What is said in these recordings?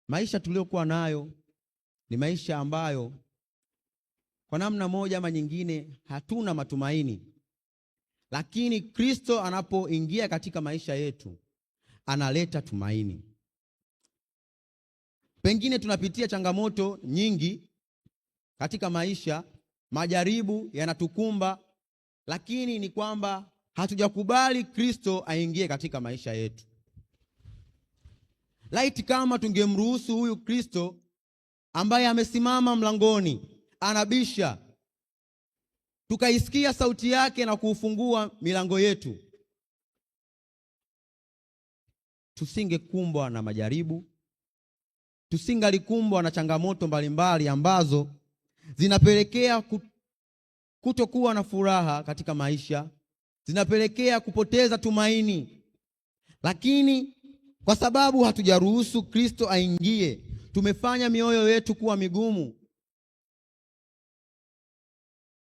Maisha tuliyokuwa nayo ni maisha ambayo kwa namna moja ama nyingine hatuna matumaini, lakini Kristo anapoingia katika maisha yetu analeta tumaini. Pengine tunapitia changamoto nyingi katika maisha, majaribu yanatukumba, lakini ni kwamba hatujakubali Kristo aingie katika maisha yetu. Laiti kama tungemruhusu huyu Kristo ambaye amesimama mlangoni anabisha, tukaisikia sauti yake na kufungua milango yetu, tusingekumbwa na majaribu, tusingalikumbwa na changamoto mbalimbali ambazo zinapelekea kutokuwa na furaha katika maisha, zinapelekea kupoteza tumaini. Lakini kwa sababu hatujaruhusu Kristo aingie, tumefanya mioyo yetu kuwa migumu.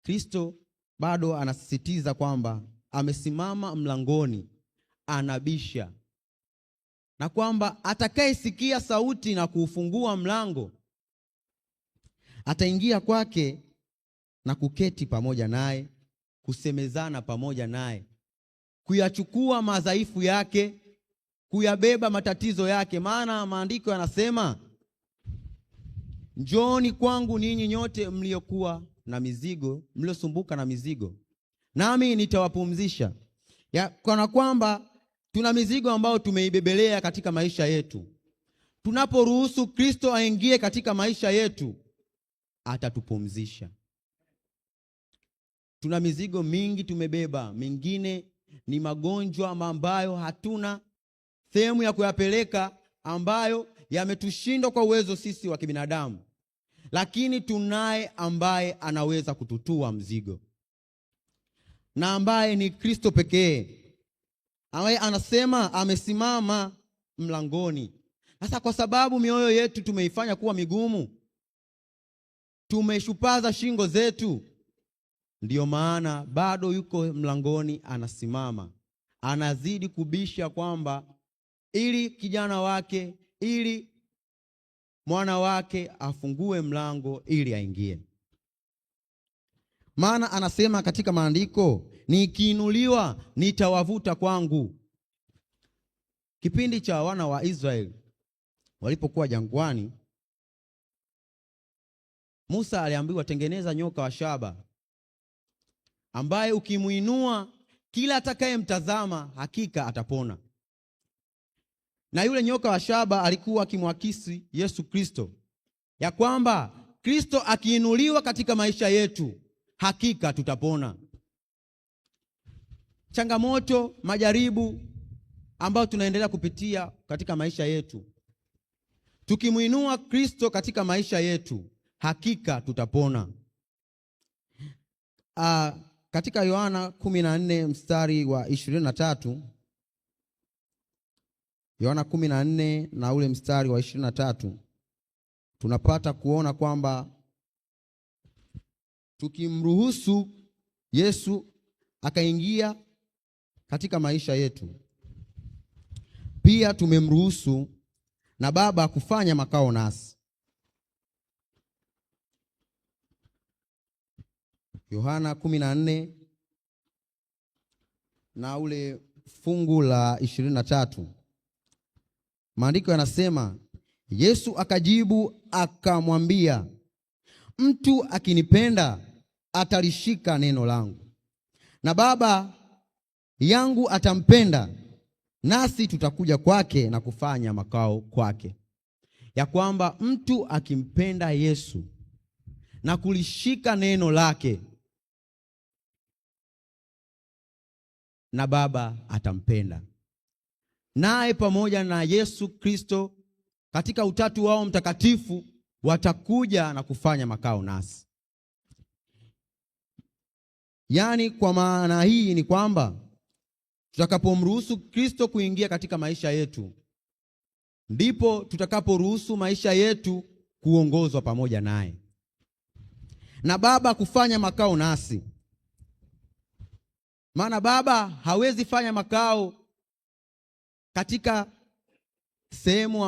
Kristo bado anasisitiza kwamba amesimama mlangoni anabisha, na kwamba atakayesikia sauti na kuufungua mlango ataingia kwake na kuketi pamoja naye, kusemezana pamoja naye, kuyachukua madhaifu yake, kuyabeba matatizo yake. Maana maandiko yanasema, njooni kwangu ninyi nyote mliokuwa na mizigo, mliosumbuka na mizigo, nami nitawapumzisha. Kana kwamba tuna mizigo ambayo tumeibebelea katika maisha yetu. Tunaporuhusu Kristo aingie katika maisha yetu, atatupumzisha. Tuna mizigo mingi tumebeba, mingine ni magonjwa ambayo hatuna sehemu ya kuyapeleka, ambayo yametushindwa kwa uwezo sisi wa kibinadamu, lakini tunaye ambaye anaweza kututua mzigo, na ambaye ni Kristo pekee, ambaye anasema amesimama mlangoni. Sasa kwa sababu mioyo yetu tumeifanya kuwa migumu, tumeshupaza shingo zetu, ndiyo maana bado yuko mlangoni anasimama, anazidi kubisha kwamba ili kijana wake, ili mwana wake afungue mlango ili aingie. Maana anasema katika maandiko, nikiinuliwa nitawavuta kwangu. Kipindi cha wana wa Israeli walipokuwa jangwani, Musa aliambiwa, tengeneza nyoka wa shaba ambaye ukimuinua kila atakayemtazama hakika atapona. Na yule nyoka wa shaba alikuwa akimwakisi Yesu Kristo, ya kwamba Kristo akiinuliwa katika maisha yetu hakika tutapona. Changamoto, majaribu ambayo tunaendelea kupitia katika maisha yetu, tukimuinua Kristo katika maisha yetu hakika tutapona. Katika Yohana 14 mstari wa 23, Yohana 14 na ule mstari wa 23, tunapata kuona kwamba tukimruhusu Yesu akaingia katika maisha yetu, pia tumemruhusu na Baba kufanya makao nasi. Yohana 14 na ule fungu la 23, maandiko yanasema, Yesu akajibu akamwambia, mtu akinipenda atalishika neno langu, na Baba yangu atampenda, nasi tutakuja kwake na kufanya makao kwake. Ya kwamba mtu akimpenda Yesu na kulishika neno lake, na Baba atampenda, naye pamoja na Yesu Kristo katika utatu wao mtakatifu watakuja na kufanya makao nasi. Yaani kwa maana hii ni kwamba tutakapomruhusu Kristo kuingia katika maisha yetu, ndipo tutakaporuhusu maisha yetu kuongozwa pamoja naye, na Baba kufanya makao nasi. Maana Baba hawezi fanya makao katika sehemu